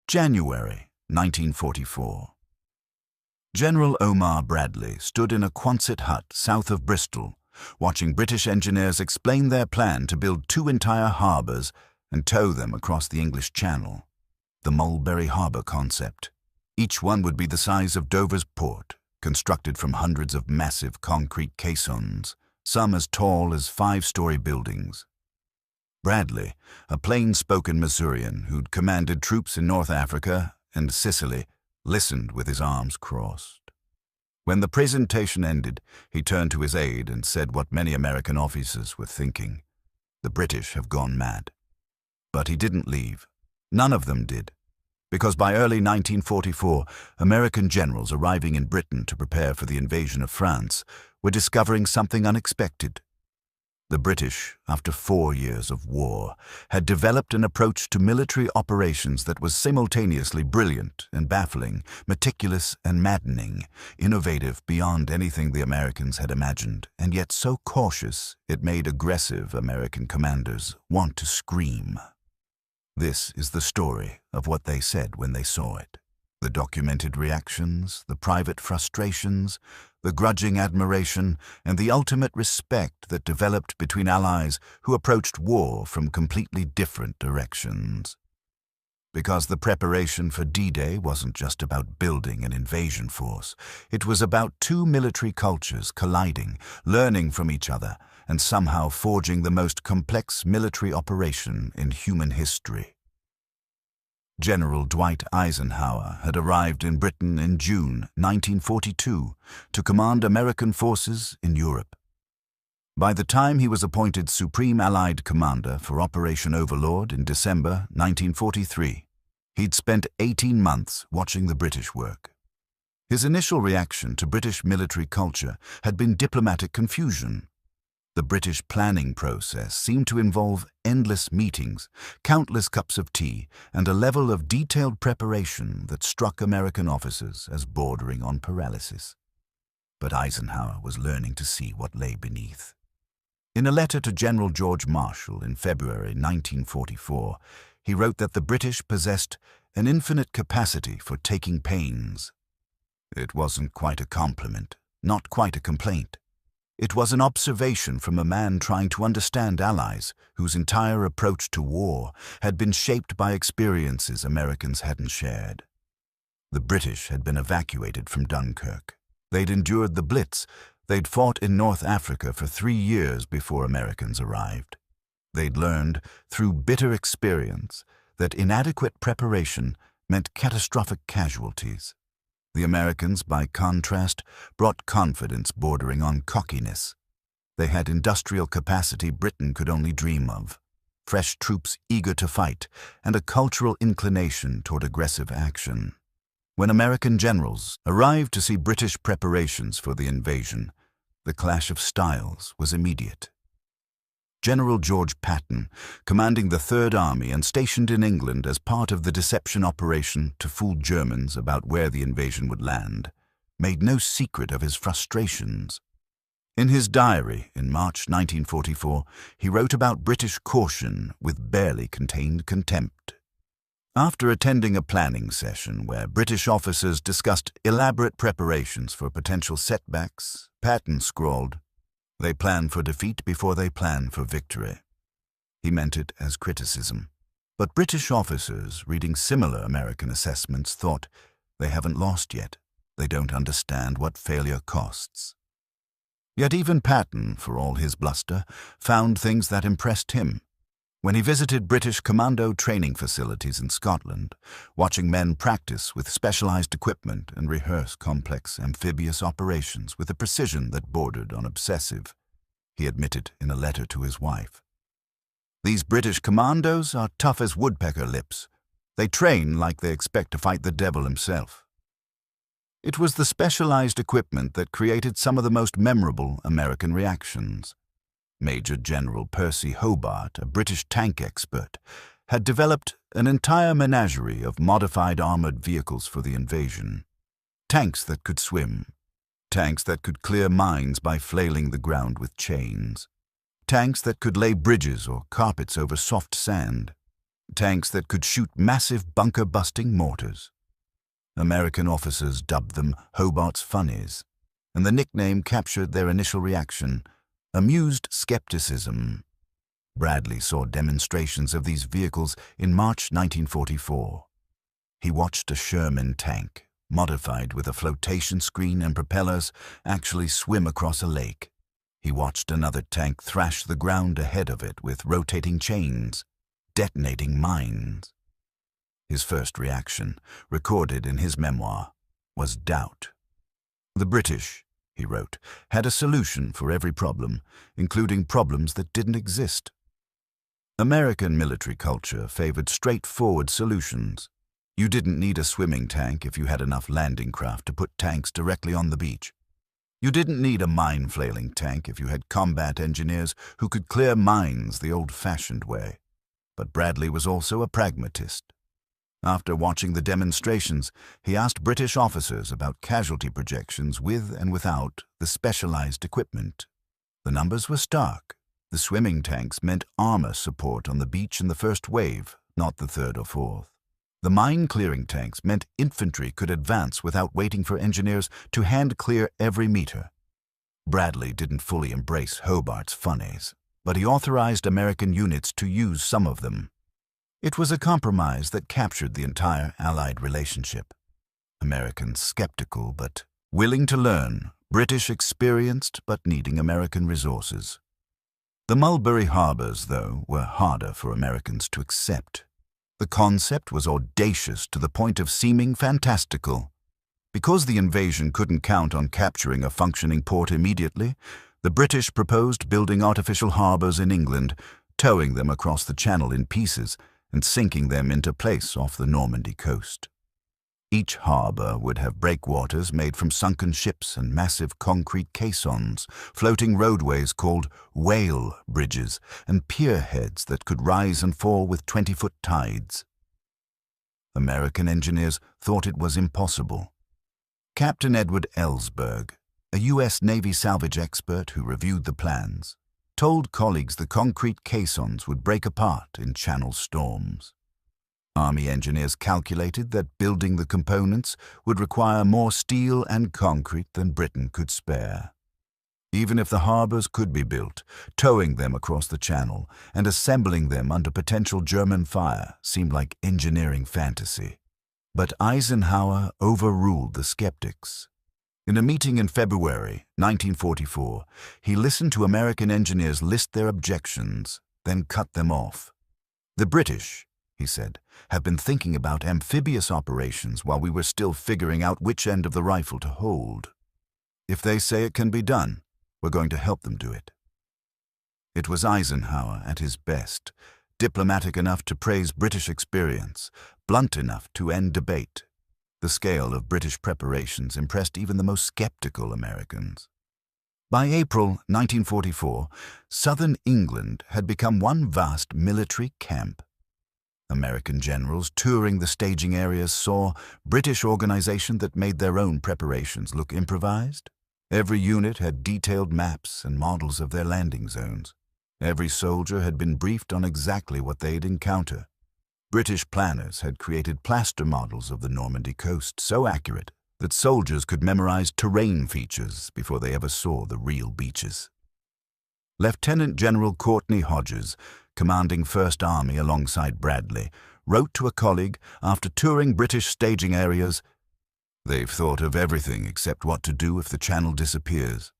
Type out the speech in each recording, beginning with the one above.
January 1944. General Omar Bradley stood in a Quonset hut south of Bristol, watching British engineers explain their plan to build 2 entire harbours and tow them across the English Channel. The Mulberry Harbour concept. Each one would be the size of Dover's port, constructed from hundreds of massive concrete caissons, some as tall as 5-story buildings. Bradley, a plain-spoken Missourian who'd commanded troops in North Africa and Sicily, listened with his arms crossed. When the presentation ended, he turned to his aide and said what many American officers were thinking. The British have gone mad. But he didn't leave. None of them did. Because by early 1944, American generals arriving in Britain to prepare for the invasion of France were discovering something unexpected. The British, after 4 years of war, had developed an approach to military operations that was simultaneously brilliant and baffling, meticulous and maddening, innovative beyond anything the Americans had imagined, and yet so cautious it made aggressive American commanders want to scream. This is the story of what they said when they saw it. The documented reactions, the private frustrations, the grudging admiration, and the ultimate respect that developed between allies who approached war from completely different directions. Because the preparation for D-Day wasn't just about building an invasion force. It was about 2 military cultures colliding, learning from each other, and somehow forging the most complex military operation in human history. General Dwight Eisenhower had arrived in Britain in June 1942 to command American forces in Europe. By the time he was appointed Supreme Allied Commander for Operation Overlord in December 1943, he'd spent 18 months watching the British work. His initial reaction to British military culture had been diplomatic confusion. The British planning process seemed to involve endless meetings, countless cups of tea, and a level of detailed preparation that struck American officers as bordering on paralysis. But Eisenhower was learning to see what lay beneath. In a letter to General George Marshall in February 1944, he wrote that the British possessed an infinite capacity for taking pains. It wasn't quite a compliment, not quite a complaint. It was an observation from a man trying to understand allies whose entire approach to war had been shaped by experiences Americans hadn't shared. The British had been evacuated from Dunkirk. They'd endured the Blitz. They'd fought in North Africa for 3 years before Americans arrived. They'd learned, through bitter experience, that inadequate preparation meant catastrophic casualties. The Americans, by contrast, brought confidence bordering on cockiness. They had industrial capacity Britain could only dream of, fresh troops eager to fight, and a cultural inclination toward aggressive action. When American generals arrived to see British preparations for the invasion, the clash of styles was immediate. General George Patton, commanding the Third Army and stationed in England as part of the deception operation to fool Germans about where the invasion would land, made no secret of his frustrations. In his diary in March 1944, he wrote about British caution with barely contained contempt. After attending a planning session where British officers discussed elaborate preparations for potential setbacks, Patton scrawled, "They plan for defeat before they plan for victory." He meant it as criticism. But British officers reading similar American assessments thought, they haven't lost yet. They don't understand what failure costs. Yet even Patton, for all his bluster, found things that impressed him. When he visited British commando training facilities in Scotland, watching men practice with specialized equipment and rehearse complex amphibious operations with a precision that bordered on obsessive, he admitted in a letter to his wife, "These British commandos are tough as woodpecker lips. They train like they expect to fight the devil himself." It was the specialized equipment that created some of the most memorable American reactions. Major General Percy Hobart, a British tank expert, had developed an entire menagerie of modified armored vehicles for the invasion. Tanks that could swim, tanks that could clear mines by flailing the ground with chains, tanks that could lay bridges or carpets over soft sand, tanks that could shoot massive bunker-busting mortars. American officers dubbed them Hobart's Funnies, and the nickname captured their initial reaction: amused skepticism. Bradley saw demonstrations of these vehicles in March 1944. He watched a Sherman tank, modified with a flotation screen and propellers, actually swim across a lake. He watched another tank thrash the ground ahead of it with rotating chains, detonating mines. His first reaction, recorded in his memoir, was doubt. The British, he wrote, had a solution for every problem, including problems that didn't exist. American military culture favored straightforward solutions. You didn't need a swimming tank if you had enough landing craft to put tanks directly on the beach. You didn't need a mine-flailing tank if you had combat engineers who could clear mines the old-fashioned way. But Bradley was also a pragmatist. After watching the demonstrations, he asked British officers about casualty projections with and without the specialized equipment. The numbers were stark. The swimming tanks meant armor support on the beach in the first wave, not the third or fourth. The mine-clearing tanks meant infantry could advance without waiting for engineers to hand-clear every meter. Bradley didn't fully embrace Hobart's Funnies, but he authorized American units to use some of them. It was a compromise that captured the entire Allied relationship. Americans skeptical but willing to learn, British experienced but needing American resources. The Mulberry Harbors, though, were harder for Americans to accept. The concept was audacious to the point of seeming fantastical. Because the invasion couldn't count on capturing a functioning port immediately, the British proposed building artificial harbors in England, towing them across the Channel in pieces, and sinking them into place off the Normandy coast. Each harbor would have breakwaters made from sunken ships and massive concrete caissons, floating roadways called whale bridges, and pierheads that could rise and fall with 20-foot tides. American engineers thought it was impossible. Captain Edward Ellsberg, a U.S. Navy salvage expert who reviewed the plans, told colleagues the concrete caissons would break apart in Channel storms. Army engineers calculated that building the components would require more steel and concrete than Britain could spare. Even if the harbors could be built, towing them across the Channel and assembling them under potential German fire seemed like engineering fantasy. But Eisenhower overruled the skeptics. In a meeting in February 1944, he listened to American engineers list their objections, then cut them off. "The British," he said, "have been thinking about amphibious operations while we were still figuring out which end of the rifle to hold. If they say it can be done, we're going to help them do it." It was Eisenhower at his best, diplomatic enough to praise British experience, blunt enough to end debate. The scale of British preparations impressed even the most skeptical Americans. By April 1944, southern England had become one vast military camp. American generals touring the staging areas saw British organization that made their own preparations look improvised. Every unit had detailed maps and models of their landing zones. Every soldier had been briefed on exactly what they'd encounter. British planners had created plaster models of the Normandy coast so accurate that soldiers could memorize terrain features before they ever saw the real beaches. Lieutenant General Courtney Hodges, commanding 1st Army alongside Bradley, wrote to a colleague after touring British staging areas, "They've thought of everything except what to do if the Channel disappears."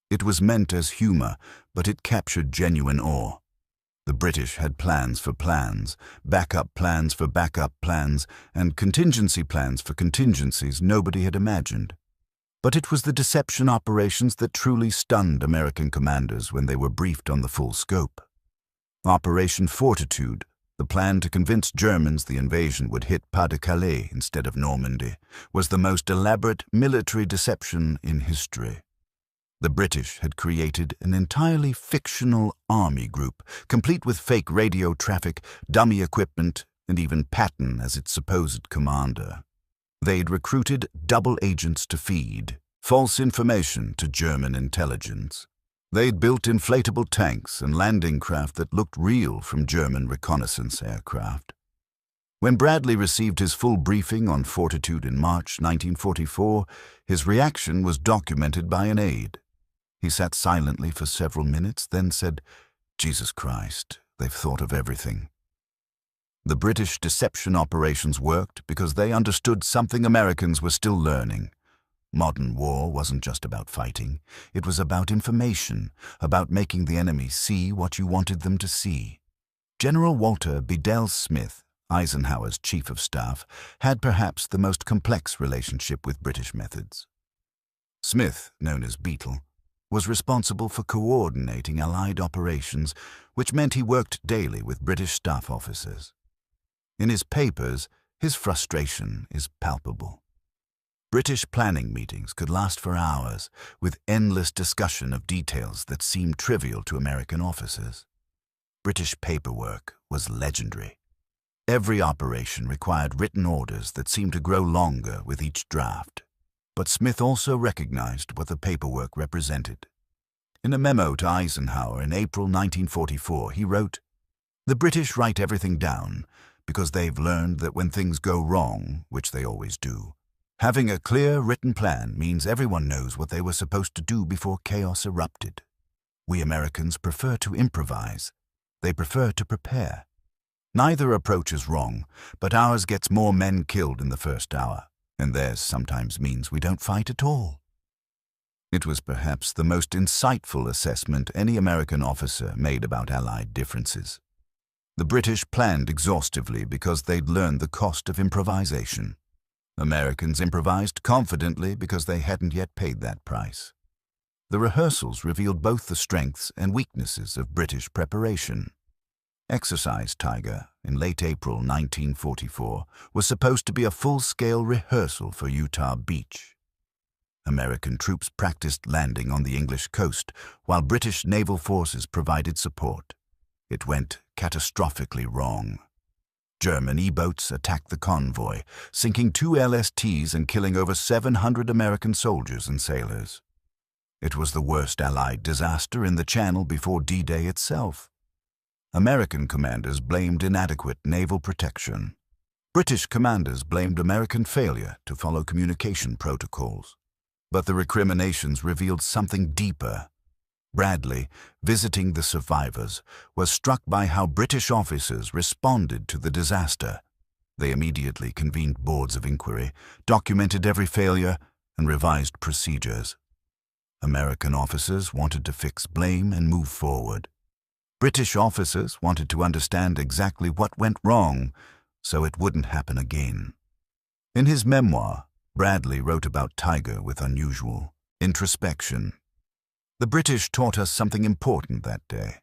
It was meant as humor, but it captured genuine awe. The British had plans for plans, backup plans for backup plans, and contingency plans for contingencies nobody had imagined. But it was the deception operations that truly stunned American commanders when they were briefed on the full scope. Operation Fortitude, the plan to convince Germans the invasion would hit Pas-de-Calais instead of Normandy, was the most elaborate military deception in history. The British had created an entirely fictional army group, complete with fake radio traffic, dummy equipment, and even Patton as its supposed commander. They'd recruited double agents to feed false information to German intelligence. They'd built inflatable tanks and landing craft that looked real from German reconnaissance aircraft. When Bradley received his full briefing on fortitude in March 1944, his reaction was documented by an aide. He sat silently for several minutes, then said, "Jesus Christ, they've thought of everything." The British deception operations worked because they understood something Americans were still learning. Modern war wasn't just about fighting. It was about information, about making the enemy see what you wanted them to see. General Walter Bedell Smith, Eisenhower's chief of staff, had perhaps the most complex relationship with British methods. Smith, known as Beetle, was responsible for coordinating Allied operations, which meant he worked daily with British staff officers. In his papers, his frustration is palpable. British planning meetings could last for hours, with endless discussion of details that seemed trivial to American officers. British paperwork was legendary. Every operation required written orders that seemed to grow longer with each draft. But Smith also recognized what the paperwork represented. In a memo to Eisenhower in April 1944, he wrote, "The British write everything down because they've learned that when things go wrong, which they always do, having a clear written plan means everyone knows what they were supposed to do before chaos erupted. We Americans prefer to improvise. They prefer to prepare. Neither approach is wrong, but ours gets more men killed in the first hour, and theirs sometimes means we don't fight at all." It was perhaps the most insightful assessment any American officer made about Allied differences. The British planned exhaustively because they'd learned the cost of improvisation. Americans improvised confidently because they hadn't yet paid that price. The rehearsals revealed both the strengths and weaknesses of British preparation. Exercise Tiger, in late April 1944, was supposed to be a full-scale rehearsal for Utah Beach. American troops practiced landing on the English coast, while British naval forces provided support. It went catastrophically wrong. German E-boats attacked the convoy, sinking 2 LSTs and killing over 700 American soldiers and sailors. It was the worst Allied disaster in the Channel before D-Day itself. American commanders blamed inadequate naval protection. British commanders blamed American failure to follow communication protocols. But the recriminations revealed something deeper. Bradley, visiting the survivors, was struck by how British officers responded to the disaster. They immediately convened boards of inquiry, documented every failure, and revised procedures. American officers wanted to fix blame and move forward. British officers wanted to understand exactly what went wrong so it wouldn't happen again. In his memoir, Bradley wrote about Tiger with unusual introspection. "The British taught us something important that day.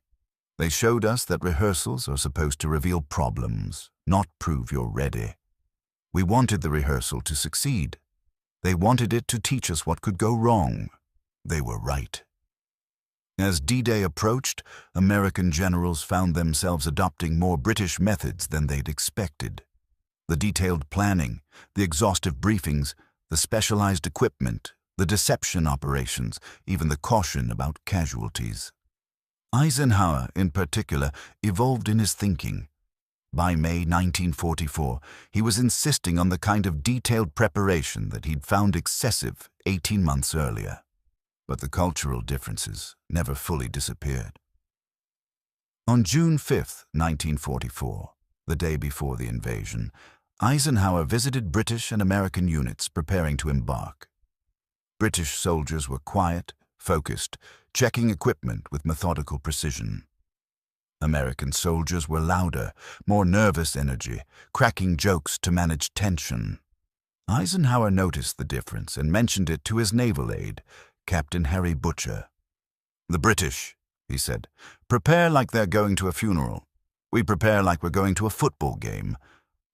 They showed us that rehearsals are supposed to reveal problems, not prove you're ready. We wanted the rehearsal to succeed. They wanted it to teach us what could go wrong. They were right." As D-Day approached, American generals found themselves adopting more British methods than they'd expected. The detailed planning, the exhaustive briefings, the specialized equipment, the deception operations, even the caution about casualties. Eisenhower, in particular, evolved in his thinking. By May 1944, he was insisting on the kind of detailed preparation that he'd found excessive 18 months earlier. But the cultural differences never fully disappeared. On June 5, 1944, the day before the invasion, Eisenhower visited British and American units preparing to embark. British soldiers were quiet, focused, checking equipment with methodical precision. American soldiers were louder, more nervous energy, cracking jokes to manage tension. Eisenhower noticed the difference and mentioned it to his naval aide, Captain Harry Butcher. "The British," he said, "prepare like they're going to a funeral. We prepare like we're going to a football game.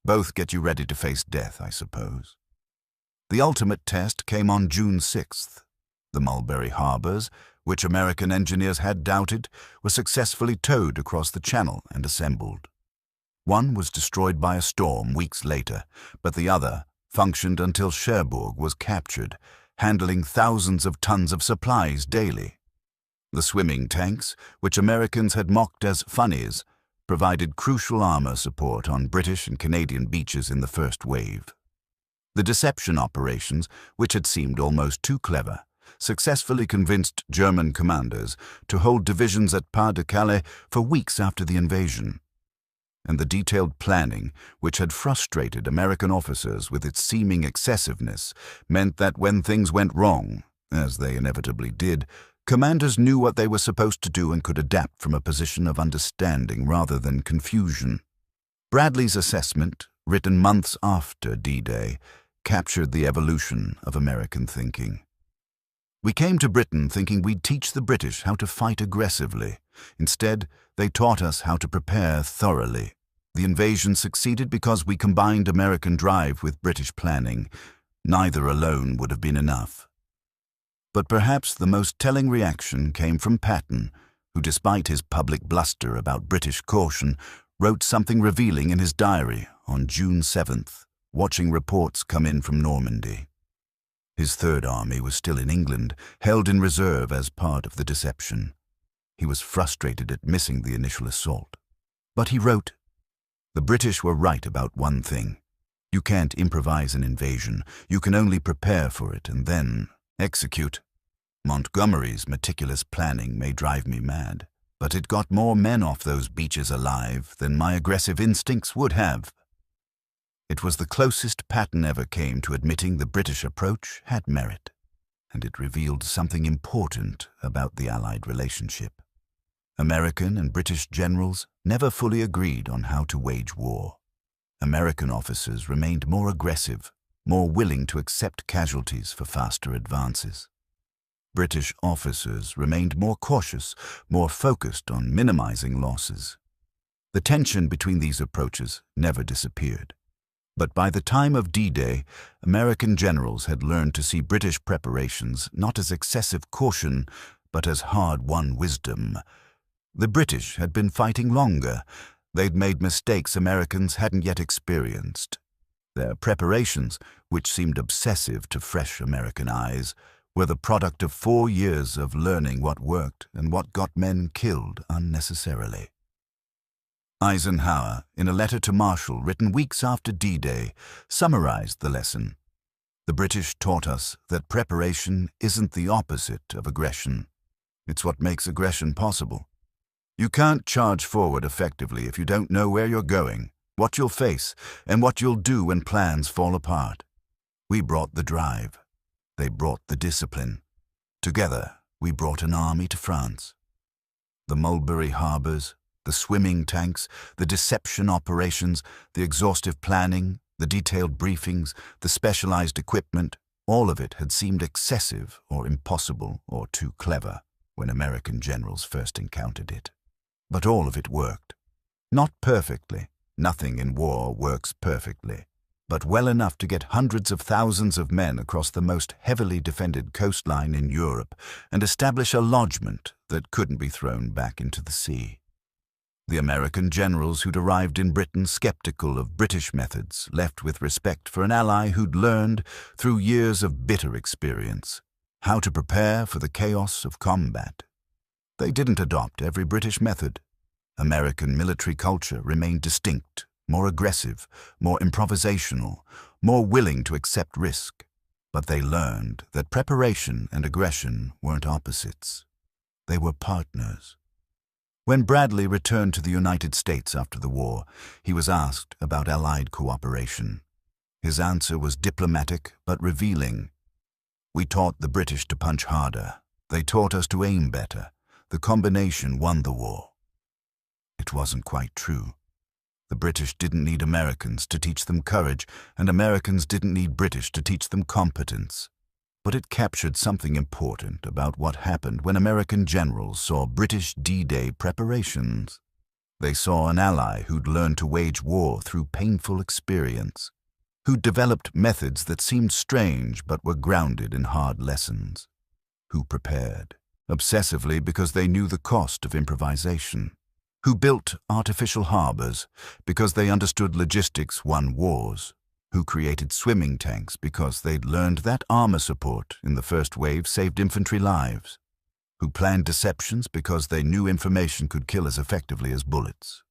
Both get you ready to face death, I suppose." The ultimate test came on June 6th. The Mulberry Harbors, which American engineers had doubted, were successfully towed across the Channel and assembled. One was destroyed by a storm weeks later, but the other functioned until Cherbourg was captured, handling thousands of tons of supplies daily. The swimming tanks, which Americans had mocked as funnies, provided crucial armor support on British and Canadian beaches in the first wave. The deception operations, which had seemed almost too clever, successfully convinced German commanders to hold divisions at Pas-de-Calais for weeks after the invasion. And the detailed planning, which had frustrated American officers with its seeming excessiveness, meant that when things went wrong, as they inevitably did, commanders knew what they were supposed to do and could adapt from a position of understanding rather than confusion. Bradley's assessment, written months after D-Day, captured the evolution of American thinking. We came to Britain thinking we'd teach the British how to fight aggressively. Instead, they taught us how to prepare thoroughly. The invasion succeeded because we combined American drive with British planning. Neither alone would have been enough. But perhaps the most telling reaction came from Patton, who, despite his public bluster about British caution, wrote something revealing in his diary on June 7th, watching reports come in from Normandy. His Third Army was still in England, held in reserve as part of the deception. He was frustrated at missing the initial assault. But he wrote, "The British were right about one thing. You can't improvise an invasion. You can only prepare for it and then execute. Montgomery's meticulous planning may drive me mad, but it got more men off those beaches alive than my aggressive instincts would have." It was the closest Patton ever came to admitting the British approach had merit, and it revealed something important about the Allied relationship. American and British generals never fully agreed on how to wage war. American officers remained more aggressive, more willing to accept casualties for faster advances. British officers remained more cautious, more focused on minimizing losses. The tension between these approaches never disappeared. But by the time of D-Day, American generals had learned to see British preparations not as excessive caution, but as hard-won wisdom. The British had been fighting longer. They'd made mistakes Americans hadn't yet experienced. Their preparations, which seemed obsessive to fresh American eyes, were the product of 4 years of learning what worked and what got men killed unnecessarily. Eisenhower, in a letter to Marshall written weeks after D-Day, summarized the lesson. "The British taught us that preparation isn't the opposite of aggression. It's what makes aggression possible. You can't charge forward effectively if you don't know where you're going, what you'll face, and what you'll do when plans fall apart. We brought the drive. They brought the discipline. Together, we brought an army to France. The Mulberry harbors, the swimming tanks, the deception operations, the exhaustive planning, the detailed briefings, the specialized equipment, all of it had seemed excessive or impossible or too clever when American generals first encountered it. But all of it worked. Not perfectly. Nothing in war works perfectly. But well enough to get hundreds of thousands of men across the most heavily defended coastline in Europe and establish a lodgment that couldn't be thrown back into the sea. The American generals who'd arrived in Britain skeptical of British methods left with respect for an ally who'd learned, through years of bitter experience, how to prepare for the chaos of combat. They didn't adopt every British method. American military culture remained distinct, more aggressive, more improvisational, more willing to accept risk. But they learned that preparation and aggression weren't opposites. They were partners. When Bradley returned to the United States after the war, he was asked about Allied cooperation. His answer was diplomatic but revealing. "We taught the British to punch harder. They taught us to aim better. The combination won the war." It wasn't quite true. The British didn't need Americans to teach them courage, and Americans didn't need British to teach them competence. But it captured something important about what happened when American generals saw British D-Day preparations. They saw an ally who'd learned to wage war through painful experience, who'd developed methods that seemed strange but were grounded in hard lessons, who prepared obsessively because they knew the cost of improvisation, who built artificial harbors because they understood logistics won wars, who created swimming tanks because they'd learned that armor support in the first wave saved infantry lives. who planned deceptions because they knew information could kill as effectively as bullets.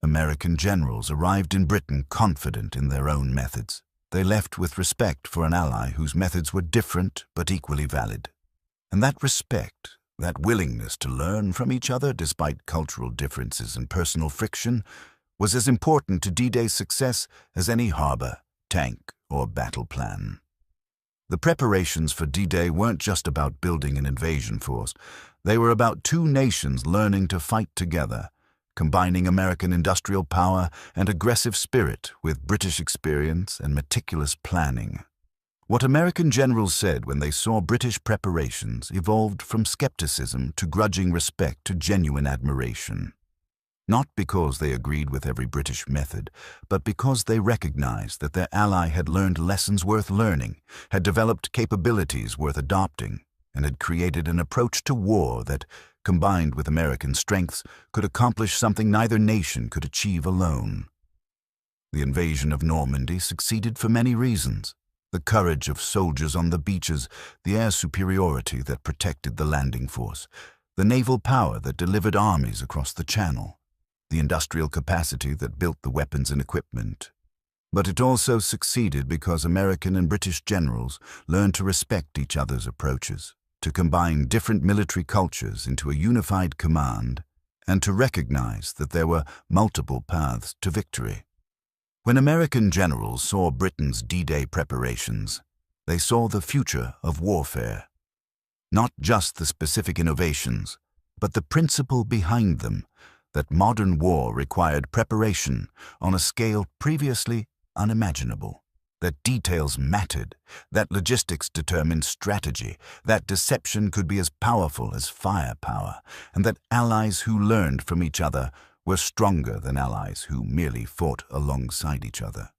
American generals arrived in Britain confident in their own methods. They left with respect for an ally whose methods were different but equally valid. And that respect, that willingness to learn from each other despite cultural differences and personal friction, was as important to D-Day's success as any harbor, tank, or battle plan. The preparations for D-Day weren't just about building an invasion force. They were about two nations learning to fight together, combining American industrial power and aggressive spirit with British experience and meticulous planning. What American generals said when they saw British preparations evolved from skepticism to grudging respect to genuine admiration. Not because they agreed with every British method, but because they recognized that their ally had learned lessons worth learning, had developed capabilities worth adopting, and had created an approach to war that, combined with American strengths, could accomplish something neither nation could achieve alone. The invasion of Normandy succeeded for many reasons. The courage of soldiers on the beaches, the air superiority that protected the landing force, the naval power that delivered armies across the Channel, the industrial capacity that built the weapons and equipment. But it also succeeded because American and British generals learned to respect each other's approaches, to combine different military cultures into a unified command, and to recognize that there were multiple paths to victory. When American generals saw Britain's D-Day preparations, they saw the future of warfare. Not just the specific innovations, but the principle behind them, that modern war required preparation on a scale previously unimaginable, that details mattered, that logistics determined strategy, that deception could be as powerful as firepower, and that allies who learned from each other were stronger than allies who merely fought alongside each other.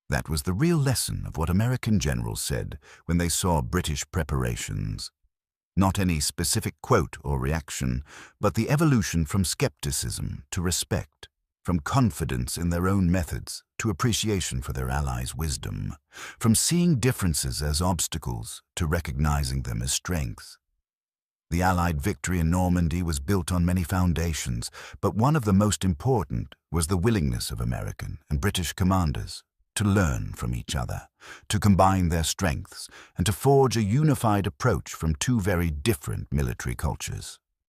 That was the real lesson of what American generals said when they saw British preparations. Not any specific quote or reaction, but the evolution from skepticism to respect, from confidence in their own methods to appreciation for their allies' wisdom, from seeing differences as obstacles to recognizing them as strengths. The Allied victory in Normandy was built on many foundations, but one of the most important was the willingness of American and British commanders to learn from each other, to combine their strengths, and to forge a unified approach from two very different military cultures.